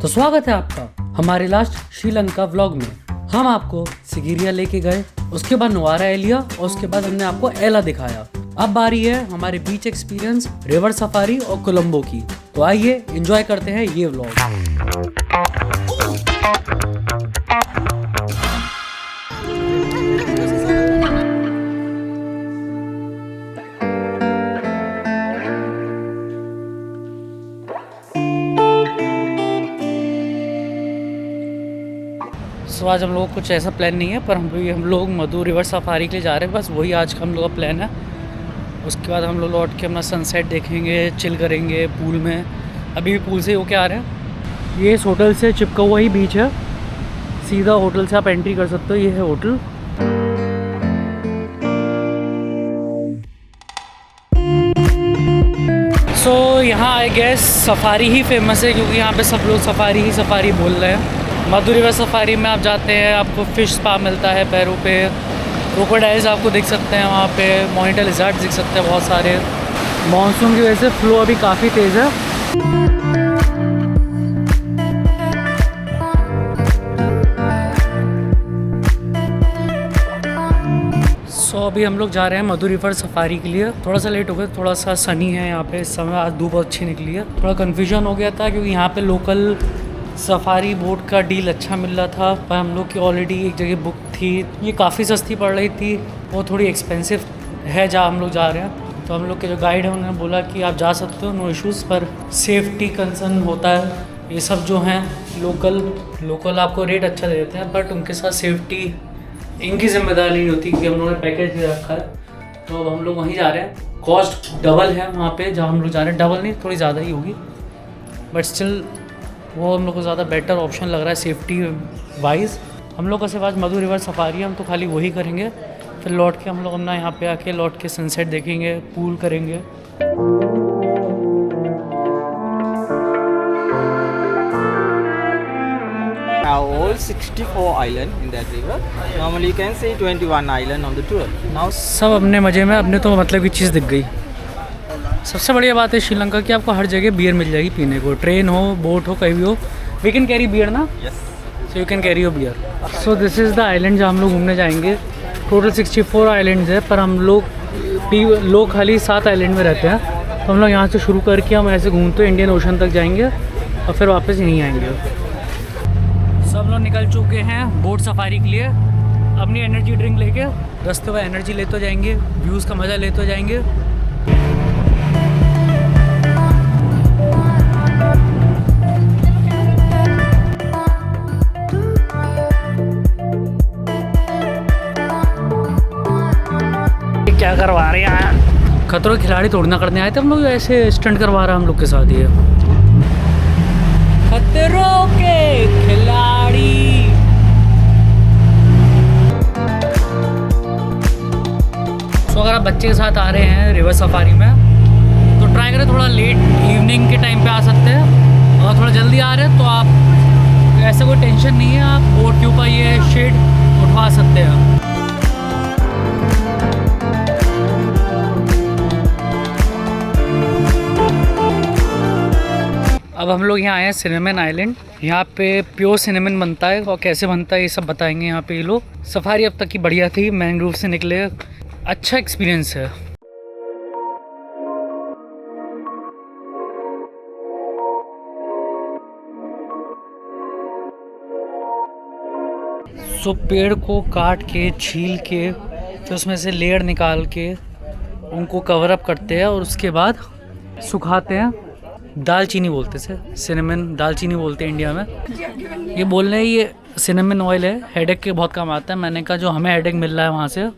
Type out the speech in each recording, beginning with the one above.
तो स्वागत है आपका हमारे लास्ट श्रीलंका व्लॉग में। हम आपको सिगिरिया लेके गए, उसके बाद नुआरा एलिया और उसके बाद हमने आपको एला दिखाया। अब बारी है हमारे बीच एक्सपीरियंस, रिवर सफारी और कोलंबो की। तो आइए एंजॉय करते हैं ये व्लॉग। तो आज हम लोग कुछ ऐसा प्लान नहीं है, पर हम लोग मधु रिवर सफारी के लिए जा रहे हैं। बस वही आज का हम लोग का प्लान है। उसके बाद हम लोग लौट के अपना सनसेट देखेंगे, चिल करेंगे पूल में। अभी भी पूल से होके आ रहे हैं। ये इस होटल से चिपका हुआ ही बीच है, सीधा होटल से आप एंट्री कर सकते हो। ये है होटल। यहाँ आई गेस सफारी ही फेमस है, क्योंकि यहाँ पे सब लोग सफारी ही सफारी बोल रहे हैं। मधु रिवर सफारी में आप जाते हैं, आपको फ़िश स्पा मिलता है पैरों पे, क्रोकोडाइल्स आपको दिख सकते हैं वहाँ पे, मॉनिटर लिज़ार्ड्स दिख सकते हैं बहुत सारे। मॉनसून की वजह से फ्लो अभी काफ़ी तेज़ है। अभी हम लोग जा रहे हैं मधु रिवर सफारी के लिए। थोड़ा सा लेट हो गया, थोड़ा सा सनी है यहाँ पे इस समय। आज धूप बहुत अच्छी निकली है। थोड़ा कन्फ्यूजन हो गया था, क्योंकि यहाँ पे लोकल सफारी बोट का डील अच्छा मिल रहा था, पर हम लोग की ऑलरेडी एक जगह बुक थी। ये काफ़ी सस्ती पड़ रही थी, वो थोड़ी एक्सपेंसिव है जहाँ हम लोग जा रहे हैं। तो हम लोग के जो गाइड है उन्होंने बोला कि आप जा सकते हो, नो इश्यूज़, पर सेफ्टी कंसर्न होता है। ये सब जो हैं लोकल आपको रेट अच्छा दे देते हैं, बट उनके साथ सेफ्टी इनकी जिम्मेदारी नहीं होती, कि हम लोगों ने पैकेज दे रखा है। तो हम लोग वहीं जा रहे हैं। कॉस्ट डबल है वहाँ पे जहाँ हम लोग जा रहे हैं। डबल नहीं, थोड़ी ज़्यादा ही होगी, बट स्टिल वो हम लोग को ज़्यादा बेटर ऑप्शन लग रहा है सेफ्टी वाइज। हम लोग का सिर्फ आज मधु रिवर सफारी हम तो खाली वही करेंगे। फिर लौट के हम लोग अपना यहाँ पे आके लौट के सनसेट देखेंगे, पूल करेंगे। All 64 island in that river. Normally you can see 21 island on the tour. Now सब अपने मज़े में, अपने तो मतलब की चीज़ दिख गई। सबसे बढ़िया बात है श्रीलंका की, आपको हर जगह बियर मिल जाएगी पीने को। ट्रेन हो, बोट हो, कहीं भी हो, वी कैन कैरी बियर ना। yes. So you can carry your beer. So this is the island जहाँ हम लोग घूमने जाएंगे। टोटल 64 आइलैंड्स है, पर हम लोग खाली 7 आइलैंड में रहते हैं। तो हम लोग यहाँ से शुरू करके हम ऐसे घूमते इंडियन ओशन तक जाएंगे और फिर वापस यहीं आएंगे। सब लोग निकल चुके हैं बोट सफारी के लिए। अपनी एनर्जी ड्रिंक लेके रास्ते में एनर्जी लेते जाएंगे, व्यूज़ का मज़ा लेते जाएंगे। क्या करवा रहे हैं यार, खतरों के खिलाड़ी तोड़ना करने आए थे हम लोग, ऐसे स्टंट करवा रहा हम लोग के साथ। ये खतरों के खिलाड़ी। तो अगर आप बच्चे के साथ आ रहे हैं रिवर सफारी में, तो ट्राई करें थोड़ा लेट इवनिंग के टाइम पे आ सकते हैं। और थोड़ा जल्दी आ रहे हैं तो आप ऐसा कोई टेंशन नहीं है, आप बोट के ऊपर ये शेड उठवा सकते हैं। अब हम लोग यहाँ आए हैं सिनेमन आइलैंड। यहाँ पे प्योर सिनेमन बनता है, और कैसे बनता है ये सब बताएंगे यहाँ पे ये लोग। सफारी अब तक की बढ़िया थी, मैंग्रोव से निकले, अच्छा एक्सपीरियंस है। सो पेड़ को काट के, छील के, फिर उसमें से लेयर निकाल के उनको कवर अप करते हैं और उसके बाद सुखाते हैं। दालचीनी बोलते से, सिनेमन दालचीनी बोलते हैं इंडिया में। ये बोल रहे हैं ये सिनेमन ऑयल है, हेडेक के बहुत काम आता है। मैंने कहा जो हमें हेडेक मिल रहा है वहाँ से,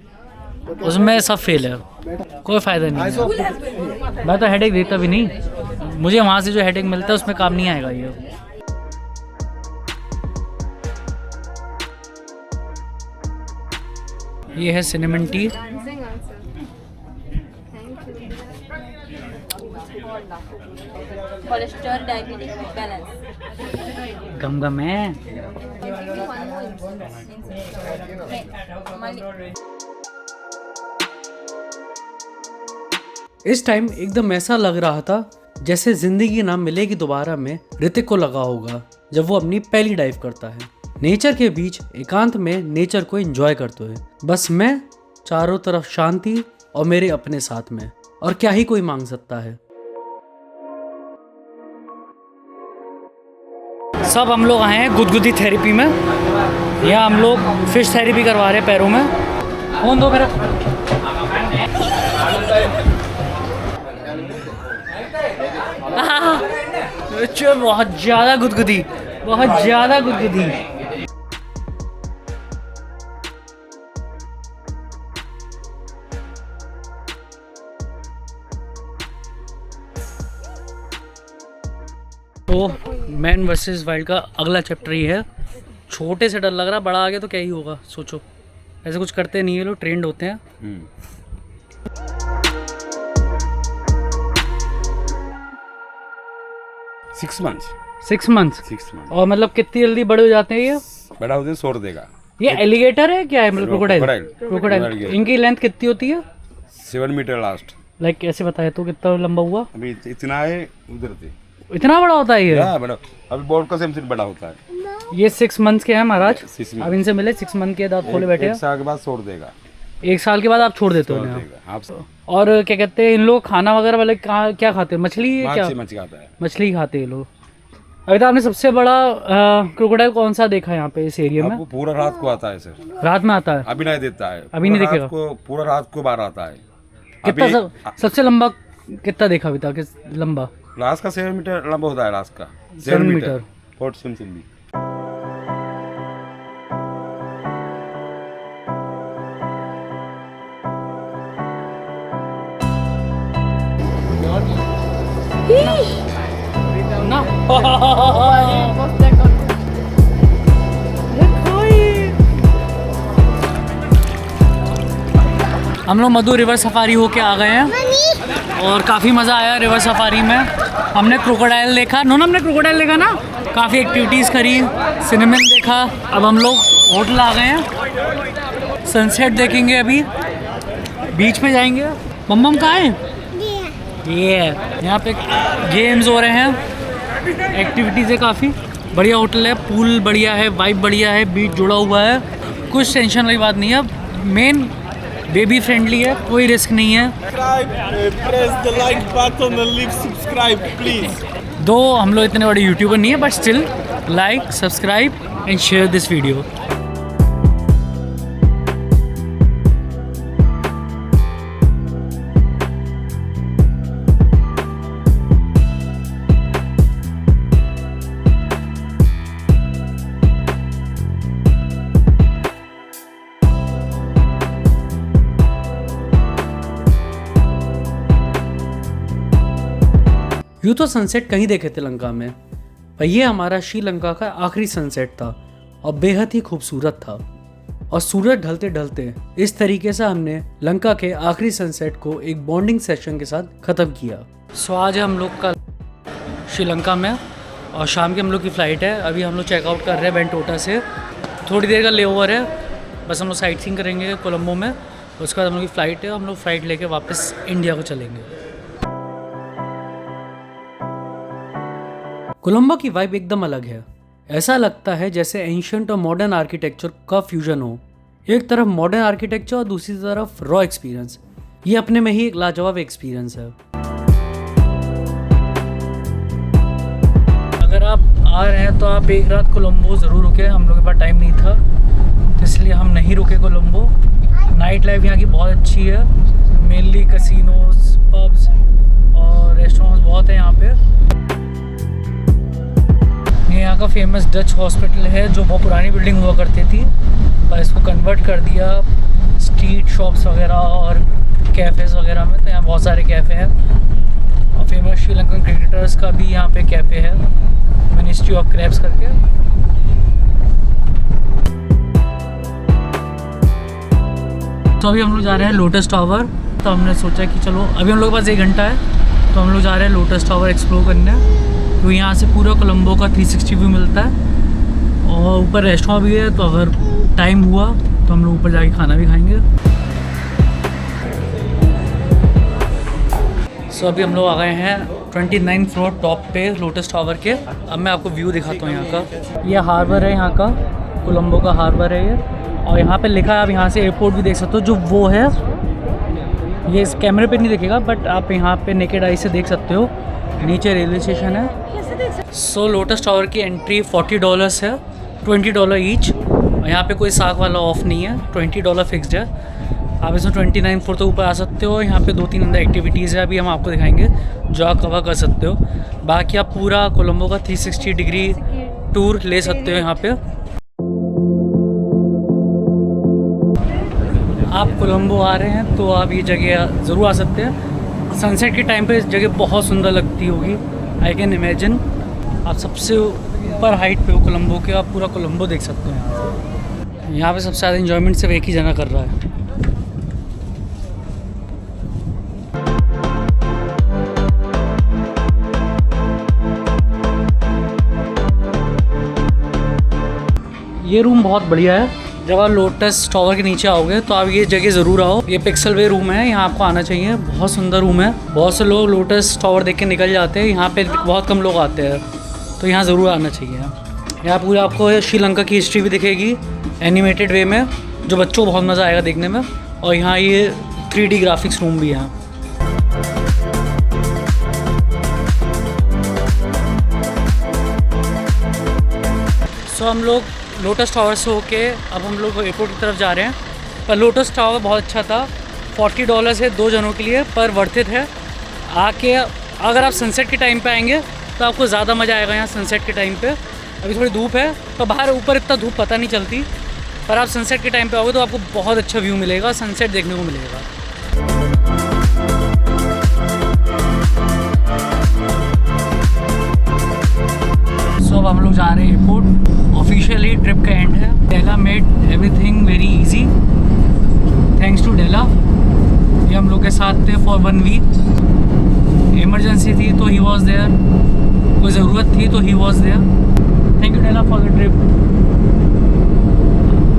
उसमें सब फेल है, कोई फ़ायदा नहीं है। मैं तो हेडेक देता भी नहीं, मुझे वहाँ से जो हेडेक मिलता है उसमें काम नहीं आएगा ये है cinnamon tea. Cholesterol, diabetic balance. गम है। इस टाइम एकदम ऐसा लग रहा था जैसे जिंदगी ना मिलेगी दोबारा में ऋतिक को लगा होगा। जब वो अपनी पहली डाइव करता है। नेचर के बीच एकांत में नेचर को एंजॉय करते हुए, बस मैं, चारों तरफ शांति और मेरे अपने साथ में, और क्या ही कोई मांग सकता है। सब हम लोग आए हैं गुदगुदी थेरेपी में। यहाँ हम लोग फिश थेरेपी करवा रहे हैं पैरों में। फोन दो मेरा। बहुत ज़्यादा गुदगुदी, बहुत ज़्यादा गुदगुदी। तो मैन वर्सेस वाइल्ड का अगला चैप्टर ही है। छोटे से डर लग रहा, बड़ा आ गया तो क्या ही होगा। सोचो, ऐसे कुछ करते नहीं है लोग, ट्रेंड होते हैं। 6 months। 6 months। 6 months। और मतलब कितनी जल्दी बड़े हो जाते हैं ये? बड़ा होते छोड़ देगा। ये एलिगेटर है क्या है? मतलब क्रोकोडाइल। क्रोकोडाइल। इनकी लेंथ कितनी होती है? 7 मीटर लास्ट। लाइक कैसे बताया तो कितना लंबा हुआ? अभी इतना है, उधर से इतना बड़ा होता है ये? बड़ा। अभी बोर्ड का सेम बड़ा होता है। ये 6 months के हैं महाराज। 6 months। अब इनसे मिले 6 month के दांत खोले बैठे हैं। 1 साल के बाद छोड़ देगा। 1 साल के बाद आप छोड़ देते हो छोड़ इन्हें? देगा आप। और क्या कहते हैं इन लोग खाना वगैरह वाले क्या खाते हैं? मछली क्या? मछली खाता है। मछली खाते हैं लोग। अभी तो आपने सबसे बड़ा क्रोकोडाइल कौन सा देखा है यहाँ पे इस एरिया में? पूरा रात को आता है सर। रात में आता है? अभी नहीं देता है। अभी नहीं देखेगा? पूरा रात को बाहर आता है। कितना सबसे लंबा कितना देखा अभी तक लंबा? लास्ट का 7 मीटर लंबा होता है। लास्ट का 7 मीटर। फोर्ट सिम्सन भी। ना हम लोग मधु रिवर सफारी होके आ गए हैं और काफ़ी मज़ा आया रिवर सफारी में। हमने क्रोकोडाइल देखा, हमने क्रोकोडाइल देखा ना, काफ़ी एक्टिविटीज़ करी, सिनेमन देखा। अब हम लोग होटल आ गए हैं, सनसेट देखेंगे, अभी बीच पे जाएंगे। मम्मम कहाँ है? ये यहाँ पे गेम्स हो रहे हैं, एक्टिविटीज़ है काफ़ी। बढ़िया होटल है, पूल बढ़िया है, वाइब बढ़िया है, बीच जुड़ा हुआ है, कुछ टेंशन वाली बात नहीं है। मेन बेबी फ्रेंडली है, कोई रिस्क नहीं है। Press the like button and leave subscribe please। दो हम लोग इतने बड़े यूट्यूबर नहीं है, but still like, subscribe and share this video. यूँ तो सनसेट कहीं देखे थे लंका में, पर यह हमारा श्रीलंका का आखिरी सनसेट था और बेहद ही खूबसूरत था। और सूरज ढलते ढलते इस तरीके से हमने लंका के आखिरी सनसेट को एक बॉन्डिंग सेशन के साथ ख़त्म किया। सो आज हम लोग का श्रीलंका में और शाम की हम लोग की फ़्लाइट है। अभी हम लोग चेकआउट कर रहे हैं बेंटोटा से, थोड़ी देर का लेओवर है, बस हम लोग साइट सीइंग करेंगे कोलंबो में, उसके बाद हम लोग की फ़्लाइट है। हम लोग फ़्लाइट लेके वापस इंडिया को चलेंगे। कोलंबो की वाइब एकदम अलग है। ऐसा लगता है जैसे एंशिएंट और मॉडर्न आर्किटेक्चर का फ्यूजन हो। एक तरफ मॉडर्न आर्किटेक्चर और दूसरी तरफ रॉ एक्सपीरियंस। ये अपने में ही एक लाजवाब एक्सपीरियंस है। अगर आप आ रहे हैं तो आप एक रात कोलंबो ज़रूर रुके। हम लोग के पास टाइम नहीं था तो इसलिए हम नहीं रुके कोलंबो। नाइट लाइफ यहाँ की बहुत अच्छी है, मेनली कैसीनोज, पब्स और रेस्टोरेंट्स बहुत हैं यहाँ पे। यहाँ का फेमस डच हॉस्पिटल है जो बहुत पुरानी बिल्डिंग हुआ करती थी, पर इसको कन्वर्ट कर दिया स्ट्रीट शॉप्स वगैरह और कैफ़ेज़ वगैरह में। तो यहाँ बहुत सारे कैफ़े हैं और फेमस श्रीलंकन क्रिकेटर्स का भी यहाँ पे कैफ़े है, मिनिस्ट्री ऑफ क्रैब्स करके। तो अभी हम लोग जा रहे हैं लोटस टावर। तो हमने सोचा कि चलो, अभी हम लोग के पास 1 घंटा है, तो हम लोग जा रहे हैं लोटस टावर एक्सप्लोर करने। तो यहाँ से पूरा कोलंबो का 360 व्यू मिलता है और ऊपर रेस्टोरेंट भी है, तो अगर टाइम हुआ तो हम लोग ऊपर जाके खाना भी खाएंगे। सो अभी हम लोग आ गए हैं 29 फ्लोर टॉप पे लोटस टावर के। अब मैं आपको व्यू दिखाता हूँ यहाँ का। ये हार्बर है यहाँ का, कोलंबो का हार्बर है ये। और यहाँ पे लिखा है, आप यहाँ से एयरपोर्ट भी देख सकते हो, जो वो है ये इस कैमरे पे नहीं दिखेगा बट आप यहाँ पे नेकेड आई से देख सकते हो। नीचे रेलवे स्टेशन है। सो लोटस टावर की एंट्री $40 है, $20 ईच। और यहाँ पे कोई साग वाला ऑफ नहीं है, $20 फिक्स्ड है। आप इसमें 29 फ्लोर तक ऊपर आ सकते हो। यहाँ पे 2-3 अंदर एक्टिविटीज़ है, अभी हम आपको दिखाएंगे जो आप कवर कर सकते हो। बाकी आप पूरा कोलंबो का 360 डिग्री टूर ले सकते हो यहाँ पे। आप कोलंबो आ रहे हैं तो आप ये जगह ज़रूर आ सकते हैं। सनसेट के टाइम पे इस जगह बहुत सुंदर लगती होगी, आई कैन इमेजिन। आप सबसे ऊपर हाइट पे हो कोलंबो के, आप पूरा कोलंबो देख सकते हो। यहाँ पे सबसे ज़्यादा इन्जॉयमेंट सिर्फ एक ही जना कर रहा है। ये रूम बहुत बढ़िया है। जब आप लोटस टावर के नीचे आओगे तो आप ये जगह ज़रूर आओ। ये पिक्सल वे रूम है, यहाँ आपको आना चाहिए। बहुत सुंदर रूम है। बहुत से लोग लोटस टावर देख के निकल जाते हैं, यहाँ पे बहुत कम लोग आते हैं, तो यहाँ ज़रूर आना चाहिए। यहाँ पूरा आपको श्रीलंका की हिस्ट्री भी दिखेगी एनिमेटेड वे में, जो बच्चों को बहुत मज़ा आएगा देखने में। और यहाँ ये 3D ग्राफिक्स रूम भी है। सो हम लोग लोटस टावर से होके अब हम लोग एयरपोर्ट की तरफ जा रहे हैं। पर लोटस टावर बहुत अच्छा था। $40 है 2 जनों के लिए, पर वर्थ इट है। आके अगर आप सनसेट के टाइम पे आएंगे तो आपको ज़्यादा मज़ा आएगा यहाँ सनसेट के टाइम पे। अभी थोड़ी धूप है तो बाहर ऊपर इतना धूप पता नहीं चलती, पर आप सनसेट के टाइम पे आओगे तो आपको बहुत अच्छा व्यू मिलेगा, सनसेट देखने को मिलेगा। सो अब हम लोग जा रहे हैं एयरपोर्ट। ऑफिशियली ट्रिप का एंड है। Della made everything very easy, thanks to Della. ये हम लोग के साथ थे फॉर 1 वीक। इमरजेंसी थी तो ही वॉज देयर, कोई ज़रूरत थी तो he was there. Thank you Della for the trip.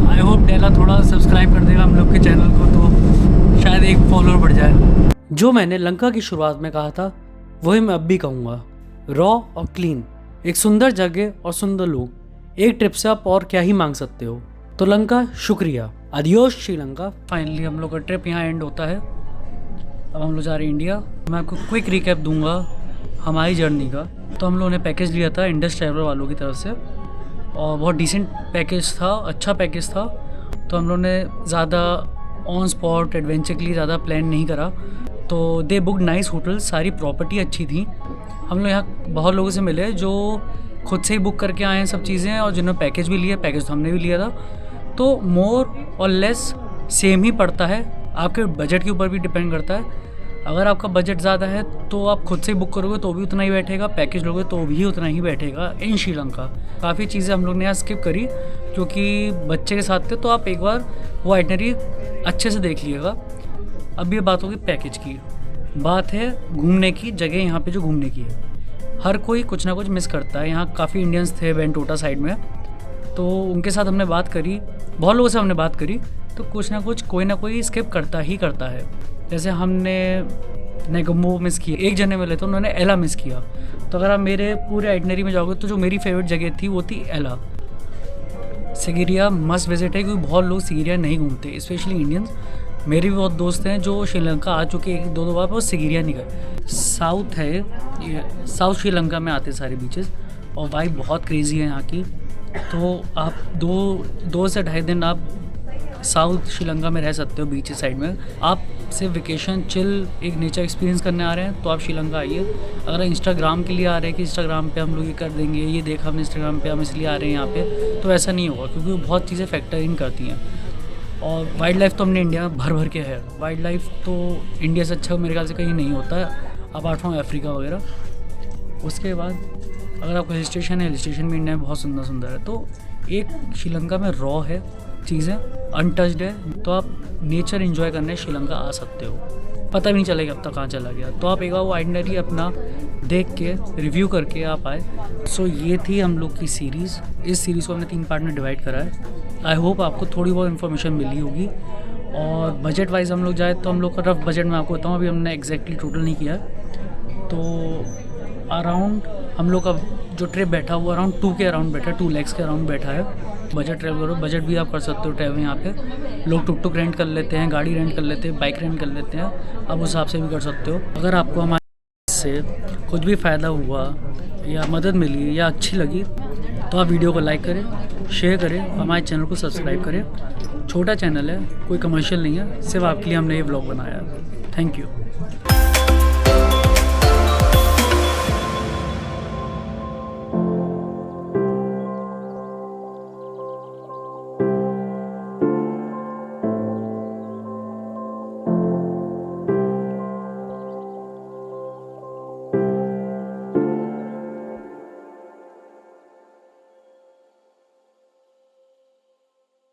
I hope Della थोड़ा सब्सक्राइब कर देगा हम लोग के चैनल को, तो शायद एक फॉलोअर बढ़ जाए। जो मैंने लंका की शुरुआत में कहा था वही मैं अब भी कहूँगा, रॉ और क्लीन, एक सुंदर जगह और सुंदर लोग। एक ट्रिप से आप और क्या ही मांग सकते हो। तो लंका शुक्रिया, आदियोस श्रीलंका। फाइनली हम लोग का ट्रिप यहाँ एंड होता है। अब हम लोग जा रहे हैं इंडिया। मैं आपको क्विक रिकैप दूंगा हमारी जर्नी का। तो हम लोगों ने पैकेज लिया था इंडस ट्रैवलर वालों की तरफ से, और बहुत डिसेंट पैकेज था, अच्छा पैकेज था। तो हम लोगों ने ज़्यादा ऑन स्पॉट एडवेंचर के लिए ज़्यादा प्लान नहीं करा। तो दे बुक नाइस होटल, सारी प्रॉपर्टी अच्छी थी। हम लोग यहाँ बहुत लोगों से मिले जो खुद से ही बुक करके आए हैं सब चीज़ें, और जिन्होंने पैकेज भी लिया, पैकेज तो हमने भी लिया था। तो मोर और लेस सेम ही पड़ता है, आपके बजट के ऊपर भी डिपेंड करता है। अगर आपका बजट ज़्यादा है तो आप खुद से ही बुक करोगे तो भी उतना ही बैठेगा, पैकेज लोगे तो भी उतना ही बैठेगा इन श्रीलंका। काफ़ी चीज़ें हम लोग ने यहाँ स्किप करी क्योंकि बच्चे के साथ थे, तो आप एक बार वो आइटनरी अच्छे से देख लीजिएगा। अब ये बात होगी पैकेज की। बात है घूमने की, जगह यहाँ पे जो घूमने की है, हर कोई कुछ ना कुछ मिस करता है। यहाँ काफ़ी इंडियंस थे वेंटोटा साइड में, तो उनके साथ हमने बात करी, बहुत लोगों से हमने बात करी, तो कुछ ना कुछ कोई ना कोई स्किप करता ही करता है। जैसे हमने नेगोमो मिस किया, एक जने मिले तो उन्होंने एला मिस किया। तो अगर आप मेरे पूरे आइटनरी में जाओगे तो जो मेरी फेवरेट जगह थी वो थी एला। सिगिरिया मस्ट विजिट है क्योंकि बहुत लोग सिगिरिया नहीं घूमते, स्पेशली इंडियंस। मेरे भी बहुत दोस्त हैं जो श्रीलंका आ चुके एक दो बार, वो सिगिरिया नहीं गए। साउथ है ये, साउथ श्रीलंका में आते सारे बीचेस, और वाइब बहुत क्रेजी है यहाँ की। तो आप दो से ढाई दिन आप साउथ श्रीलंका में रह सकते हो बीच साइड में। आप सिर्फ वेकेशन चिल एक नेचर एक्सपीरियंस करने आ रहे हैं तो आप श्रीलंका आइए। अगर इंस्टाग्राम के लिए आ रहे हैं कि इंस्टाग्राम पे हम लोग ये कर देंगे, ये देखा हमने इंस्टाग्राम पे, हम इसलिए आ रहे हैं यहाँ पे, तो ऐसा नहीं होगा क्योंकि वो बहुत चीज़ें फैक्टर इन करती हैं। और वाइल्ड लाइफ तो हमने इंडिया में भर भर के है। वाइल्ड लाइफ तो इंडिया से अच्छा मेरे ख्याल से कहीं नहीं होता है अपार्ट फ्रॉम अफ्रीका वगैरह। उसके बाद अगर आपको हिल स्टेशन है, हिल स्टेशन भी इंडिया में बहुत सुंदर सुंदर है। तो एक श्रीलंका में रॉ है, चीज़ें अनटच्ड है, तो आप नेचर एंजॉय करने श्रीलंका आ सकते हो, पता भी नहीं चलेगा अब तक कहाँ चला गया। तो आप एक बार वो आइटनरी अपना देख के रिव्यू करके आप आए। सो ये थी हम लोग की सीरीज़। इस सीरीज़ को हमने 3 पार्ट में डिवाइड करा है। आई होप आपको थोड़ी बहुत इन्फॉर्मेशन मिली होगी। और बजट वाइज हम लोग जाए तो हम लोग का रफ बजट में आपको बताऊँ, अभी हमने एग्जैक्टली टोटल नहीं किया है। तो अराउंड हम लोग का जो ट्रिप बैठा वो अराउंड 2 के अराउंड बैठा है, 2 lakhs के अराउंड बैठा है। बजट ट्रैवल करो, बजट भी आप कर सकते हो ट्रैवल यहाँ पे। लोग टुक टुक रेंट कर लेते हैं, गाड़ी रेंट कर लेते हैं, बाइक रेंट कर लेते हैं, आप उस हिसाब से भी कर सकते हो। अगर आपको हमारे से कुछ भी फ़ायदा हुआ या मदद मिली या अच्छी लगी तो आप वीडियो को लाइक करें, शेयर करें और हमारे चैनल को सब्सक्राइब करें। छोटा चैनल है, कोई कमर्शियल नहीं है, सिर्फ आपके लिए हमने ये व्लॉग बनाया है। Thank you.